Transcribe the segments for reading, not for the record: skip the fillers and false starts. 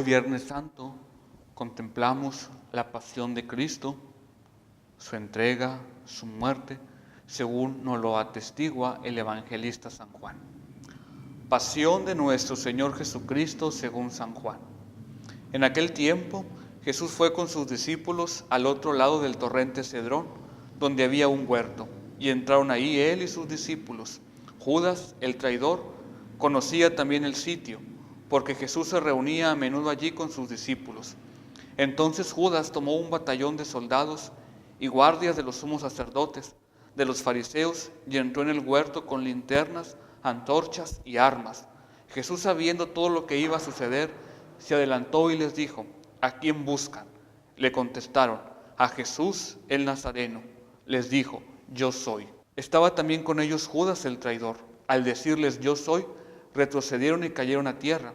Hoy, Viernes Santo, contemplamos la pasión de Cristo, su entrega, su muerte, según nos lo atestigua el evangelista San Juan. Pasión de nuestro Señor Jesucristo según San Juan. En aquel tiempo, Jesús fue con sus discípulos al otro lado del torrente Cedrón, donde había un huerto, y entraron ahí él y sus discípulos. Judas, el traidor, conocía también el sitio, porque Jesús se reunía a menudo allí con sus discípulos. Entonces Judas tomó un batallón de soldados y guardias de los sumos sacerdotes, de los fariseos, y entró en el huerto con linternas, antorchas y armas. Jesús, sabiendo todo lo que iba a suceder, se adelantó y les dijo: ¿A quién buscan? Le contestaron: a Jesús el Nazareno. Les dijo: yo soy. Estaba también con ellos Judas el traidor. Al decirles: yo soy, retrocedieron y cayeron a tierra.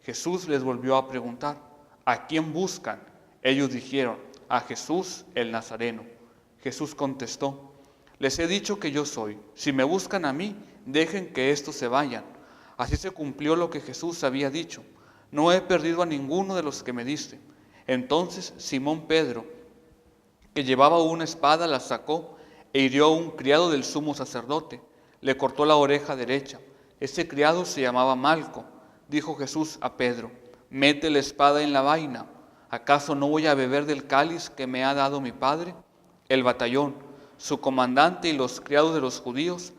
Jesús les volvió a preguntar: ¿a quién buscan? Ellos dijeron: a Jesús el Nazareno. Jesús contestó: les he dicho que yo soy. Si me buscan a mí, dejen que estos se vayan. Así se cumplió lo que Jesús había dicho: no he perdido a ninguno de los que me diste. Entonces Simón Pedro, que llevaba una espada, la sacó e hirió a un criado del sumo sacerdote. Le cortó la oreja derecha. Ese criado se llamaba Malco. Dijo Jesús a Pedro: mete la espada en la vaina. ¿Acaso no voy a beber del cáliz que me ha dado mi Padre? El batallón, su comandante y los criados de los judíos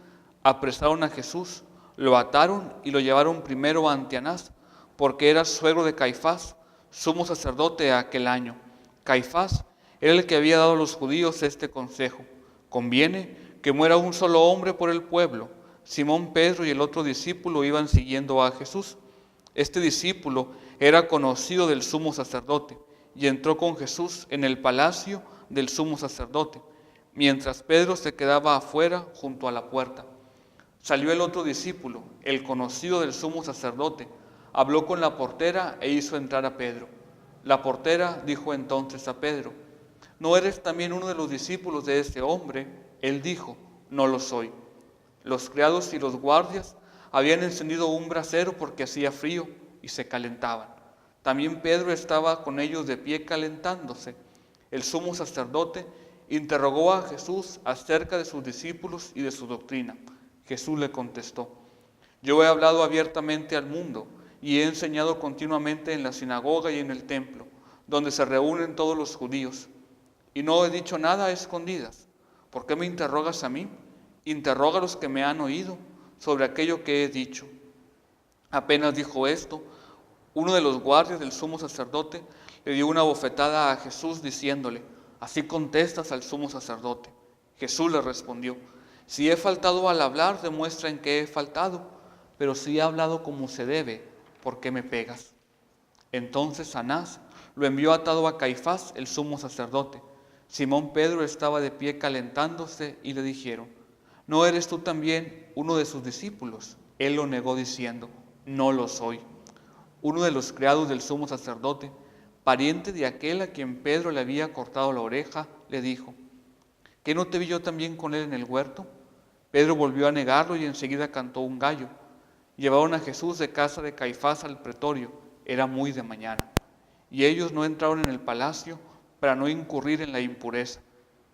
apresaron a Jesús, lo ataron y lo llevaron primero ante Anás, porque era suegro de Caifás, sumo sacerdote de aquel año. Caifás era el que había dado a los judíos este consejo: conviene que muera un solo hombre por el pueblo. Simón Pedro y el otro discípulo iban siguiendo a Jesús. Este discípulo era conocido del sumo sacerdote y entró con Jesús en el palacio del sumo sacerdote, mientras Pedro se quedaba afuera junto a la puerta. Salió el otro discípulo, el conocido del sumo sacerdote, habló con la portera e hizo entrar a Pedro. La portera dijo entonces a Pedro: ¿no eres también uno de los discípulos de este hombre? Él dijo: no lo soy. Los criados y los guardias habían encendido un brasero porque hacía frío y se calentaban. También Pedro estaba con ellos de pie calentándose. El sumo sacerdote interrogó a Jesús acerca de sus discípulos y de su doctrina. Jesús le contestó: yo he hablado abiertamente al mundo y he enseñado continuamente en la sinagoga y en el templo, donde se reúnen todos los judíos. Y no he dicho nada a escondidas. ¿Por qué me interrogas a mí? Interroga a los que me han oído sobre aquello que he dicho. Apenas dijo esto, uno de los guardias del sumo sacerdote le dio una bofetada a Jesús diciéndole: ¿así contestas al sumo sacerdote? Jesús le respondió: si he faltado al hablar, demuestra en qué he faltado, pero si he hablado como se debe, ¿por qué me pegas? Entonces Anás lo envió atado a Caifás, el sumo sacerdote. Simón Pedro estaba de pie calentándose y le dijeron: ¿no eres tú también uno de sus discípulos? Él lo negó diciendo: no lo soy. Uno de los criados del sumo sacerdote, pariente de aquel a quien Pedro le había cortado la oreja, le dijo: ¿qué no te vi yo también con él en el huerto? Pedro volvió a negarlo y enseguida cantó un gallo. Llevaron a Jesús de casa de Caifás al pretorio. Era muy de mañana. Y ellos no entraron en el palacio para no incurrir en la impureza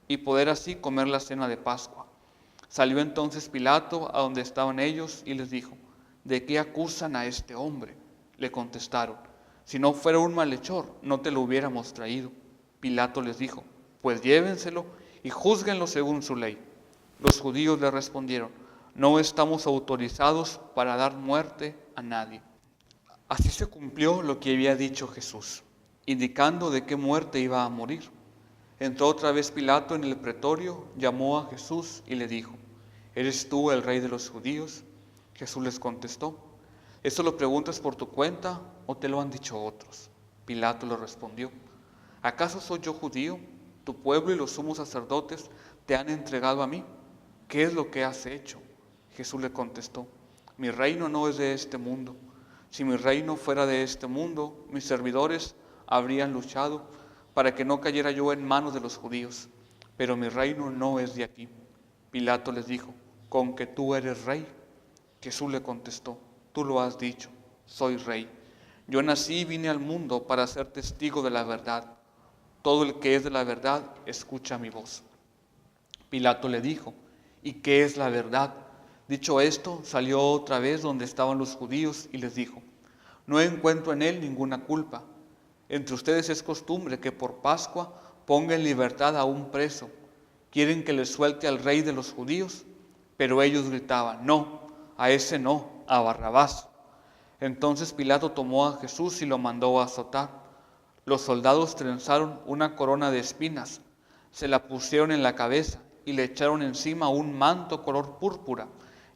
y poder así comer la cena de Pascua. Salió entonces Pilato a donde estaban ellos y les dijo: ¿de qué acusan a este hombre? Le contestaron: si no fuera un malhechor, no te lo hubiéramos traído. Pilato les dijo: pues llévenselo y júzguenlo según su ley. Los judíos le respondieron: no estamos autorizados para dar muerte a nadie. Así se cumplió lo que había dicho Jesús, indicando de qué muerte iba a morir. Entró otra vez Pilato en el pretorio, llamó a Jesús y le dijo: ¿eres tú el rey de los judíos? Jesús les contestó: ¿esto lo preguntas por tu cuenta o te lo han dicho otros? Pilato le respondió: ¿acaso soy yo judío? Tu pueblo y los sumos sacerdotes te han entregado a mí. ¿Qué es lo que has hecho? Jesús le contestó: mi reino no es de este mundo. Si mi reino fuera de este mundo, mis servidores habrían luchado para que no cayera yo en manos de los judíos. Pero mi reino no es de aquí. Pilato les dijo: ¿con que tú eres rey? Jesús le contestó: tú lo has dicho, soy rey. Yo nací y vine al mundo para ser testigo de la verdad. Todo el que es de la verdad escucha mi voz. Pilato le dijo: ¿y qué es la verdad? Dicho esto, salió otra vez donde estaban los judíos y les dijo: no encuentro en él ninguna culpa. Entre ustedes es costumbre que por Pascua ponga en libertad a un preso. ¿Quieren que les suelte al rey de los judíos? Pero ellos gritaban: no, a ese no, a Barrabás. Entonces Pilato tomó a Jesús y lo mandó a azotar. Los soldados trenzaron una corona de espinas, se la pusieron en la cabeza y le echaron encima un manto color púrpura,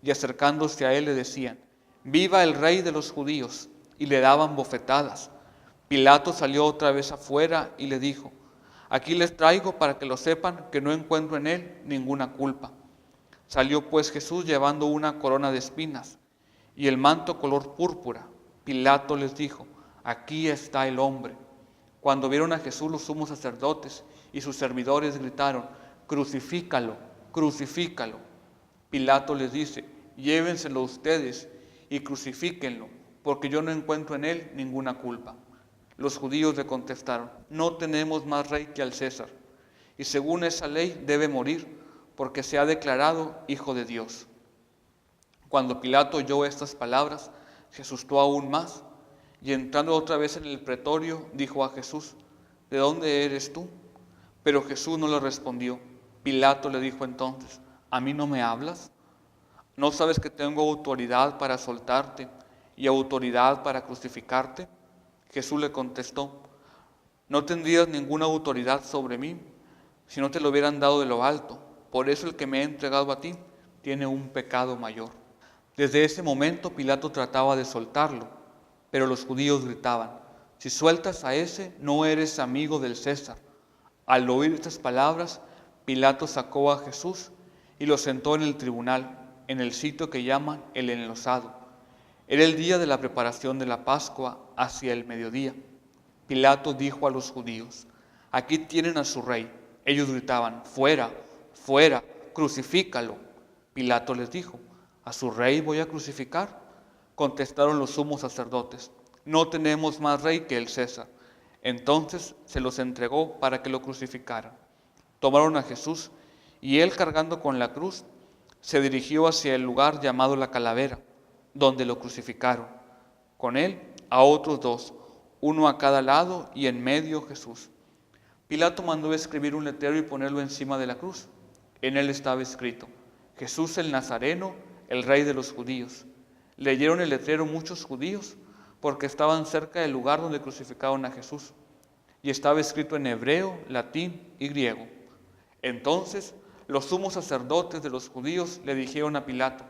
y acercándose a él le decían: ¡viva el rey de los judíos! Y le daban bofetadas. Pilato salió otra vez afuera y le dijo: aquí les traigo para que lo sepan que no encuentro en él ninguna culpa. Salió pues Jesús llevando una corona de espinas y el manto color púrpura. Pilato les dijo: aquí está el hombre. Cuando vieron a Jesús, los sumos sacerdotes y sus servidores gritaron: crucifícalo, crucifícalo. Pilato les dice: llévenselo ustedes y crucifíquenlo, porque yo no encuentro en él ninguna culpa. Los judíos le contestaron: no tenemos más rey que al César, y según esa ley debe morir, porque se ha declarado hijo de Dios. Cuando Pilato oyó estas palabras, se asustó aún más, y entrando otra vez en el pretorio, dijo a Jesús: ¿de dónde eres tú? Pero Jesús no le respondió. Pilato le dijo entonces: ¿a mí no me hablas? ¿No sabes que tengo autoridad para soltarte y autoridad para crucificarte? Jesús le contestó: no tendrías ninguna autoridad sobre mí si no te lo hubieran dado de lo alto. Por eso el que me ha entregado a ti tiene un pecado mayor. Desde ese momento Pilato trataba de soltarlo, pero los judíos gritaban: si sueltas a ese, no eres amigo del César. Al oír estas palabras, Pilato sacó a Jesús y lo sentó en el tribunal, en el sitio que llaman el Enlosado. Era el día de la preparación de la Pascua, hacia el mediodía. Pilato dijo a los judíos: aquí tienen a su rey. Ellos gritaban: fuera, fuera, crucifícalo. Pilato les dijo: ¿a su rey voy a crucificar? Contestaron los sumos sacerdotes: no tenemos más rey que el César. Entonces se los entregó para que lo crucificaran. Tomaron a Jesús y él, cargando con la cruz, se dirigió hacia el lugar llamado la Calavera, donde lo crucificaron. Con él a otros dos, uno a cada lado y en medio Jesús. Pilato mandó escribir un letrero y ponerlo encima de la cruz. En él estaba escrito: Jesús el Nazareno, el rey de los judíos. Leyeron el letrero muchos judíos porque estaban cerca del lugar donde crucificaron a Jesús, y estaba escrito en hebreo, latín y griego. Entonces los sumos sacerdotes de los judíos le dijeron a Pilato: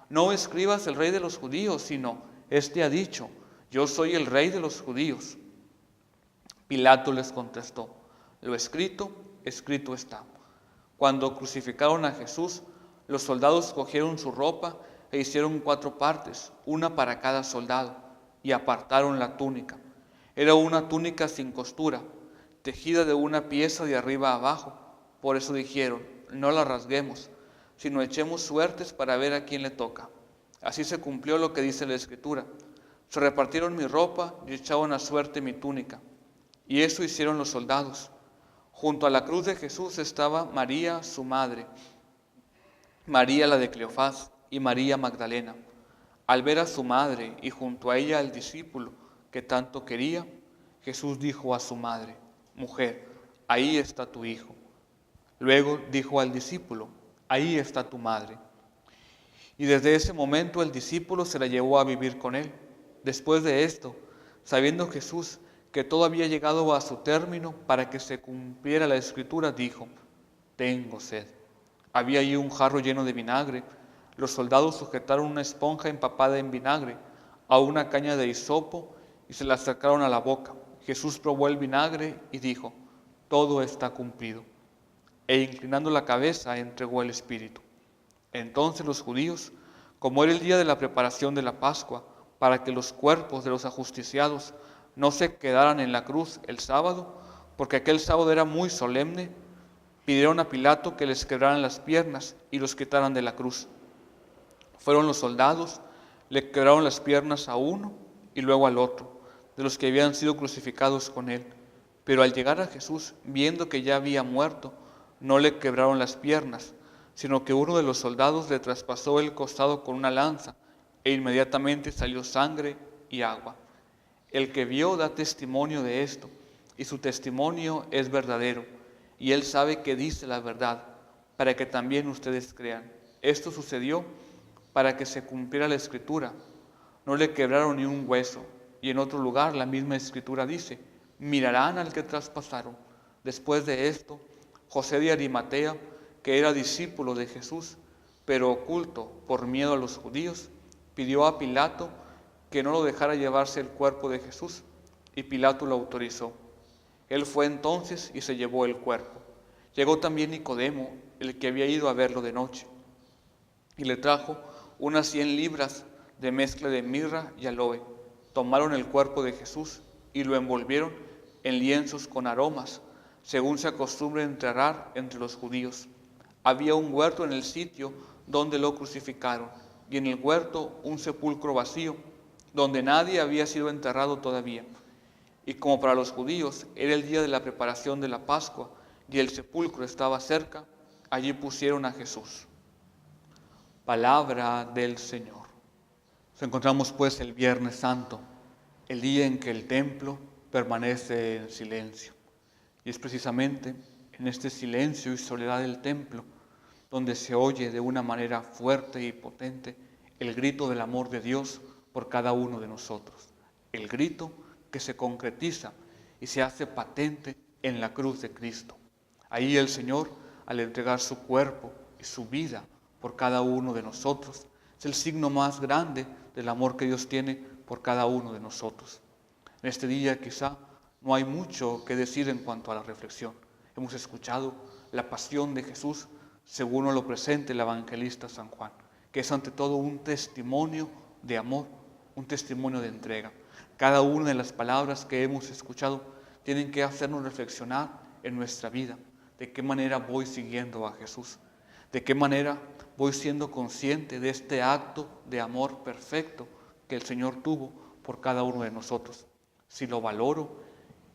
no escribas el rey de los judíos, sino: este ha dicho: yo soy el rey de los judíos. Pilato les contestó: lo escrito, escrito está. Cuando crucificaron a Jesús, los soldados cogieron su ropa e hicieron 4 partes, una para cada soldado, y apartaron la túnica. Era una túnica sin costura, tejida de una pieza de arriba a abajo. Por eso dijeron: no la rasguemos, sino echemos suertes para ver a quién le toca. Así se cumplió lo que dice la Escritura: se repartieron mi ropa y echaron a suerte mi túnica. Y eso hicieron los soldados. Junto a la cruz de Jesús estaba María, su madre, María la de Cleofás y María Magdalena. Al ver a su madre y junto a ella al discípulo que tanto quería, Jesús dijo a su madre: mujer, ahí está tu hijo. Luego dijo al discípulo: ahí está tu madre. Y desde ese momento el discípulo se la llevó a vivir con él. Después de esto, sabiendo Jesús que todo había llegado a su término para que se cumpliera la Escritura, dijo: tengo sed. Había allí un jarro lleno de vinagre. Los soldados sujetaron una esponja empapada en vinagre a una caña de hisopo y se la acercaron a la boca. Jesús probó el vinagre y dijo: todo está cumplido. E inclinando la cabeza entregó el espíritu. Entonces los judíos, como era el día de la preparación de la Pascua, para que los cuerpos de los ajusticiados no se quedaran en la cruz el sábado, porque aquel sábado era muy solemne, pidieron a Pilato que les quebraran las piernas y los quitaran de la cruz. Fueron los soldados, le quebraron las piernas a uno y luego al otro. de los que habían sido crucificados con él. Pero al llegar a Jesús, viendo que ya había muerto, no le quebraron las piernas, sino que uno de los soldados le traspasó el costado con una lanza, e inmediatamente salió sangre y agua. El que vio da testimonio de esto, y su testimonio es verdadero, y él sabe que dice la verdad, para que también ustedes crean. Esto sucedió para que se cumpliera la Escritura. No le quebraron ni un hueso. Y en otro lugar la misma Escritura dice: mirarán al que traspasaron. Después de esto, José de Arimatea, que era discípulo de Jesús, pero oculto por miedo a los judíos, pidió a Pilato que no lo dejara llevarse el cuerpo de Jesús, y Pilato lo autorizó. Él fue entonces y se llevó el cuerpo. Llegó también Nicodemo, el que había ido a verlo de noche, y le trajo unas 100 libras de mezcla de mirra y aloe. Tomaron el cuerpo de Jesús y lo envolvieron en lienzos con aromas, según se acostumbra enterrar entre los judíos. Había un huerto en el sitio donde lo crucificaron, y en el huerto un sepulcro vacío, donde nadie había sido enterrado todavía. Y como para los judíos era el día de la preparación de la Pascua, y el sepulcro estaba cerca, allí pusieron a Jesús. Palabra del Señor. Nos encontramos pues el Viernes Santo, el día en que el templo permanece en silencio. Y es precisamente en este silencio y soledad del templo donde se oye de una manera fuerte y potente el grito del amor de Dios por cada uno de nosotros. El grito que se concretiza y se hace patente en la cruz de Cristo. Ahí el Señor, al entregar su cuerpo y su vida por cada uno de nosotros, es el signo más grande del amor que Dios tiene por cada uno de nosotros. En este día quizá no hay mucho que decir en cuanto a la reflexión. Hemos escuchado la pasión de Jesús según nos lo presenta el evangelista San Juan, que es ante todo un testimonio de amor, un testimonio de entrega. Cada una de las palabras que hemos escuchado tienen que hacernos reflexionar en nuestra vida. ¿De qué manera voy siguiendo a Jesús? ¿De qué manera voy siendo consciente de este acto de amor perfecto que el Señor tuvo por cada uno de nosotros? Si lo valoro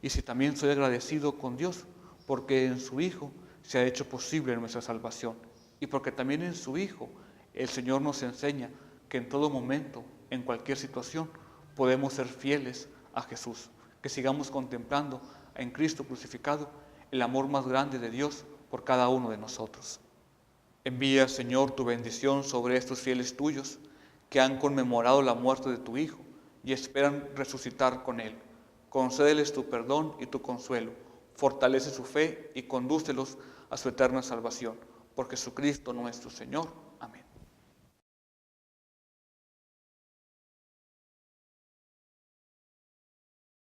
y si también soy agradecido con Dios, porque en su Hijo se ha hecho posible nuestra salvación, y porque también en su Hijo el Señor nos enseña que en todo momento, en cualquier situación, podemos ser fieles a Jesús, que sigamos contemplando en Cristo crucificado el amor más grande de Dios por cada uno de nosotros. Envía, Señor, tu bendición sobre estos fieles tuyos que han conmemorado la muerte de tu Hijo y esperan resucitar con Él. Concédeles tu perdón y tu consuelo, fortalece su fe y condúcelos a su eterna salvación. Por Jesucristo nuestro Señor.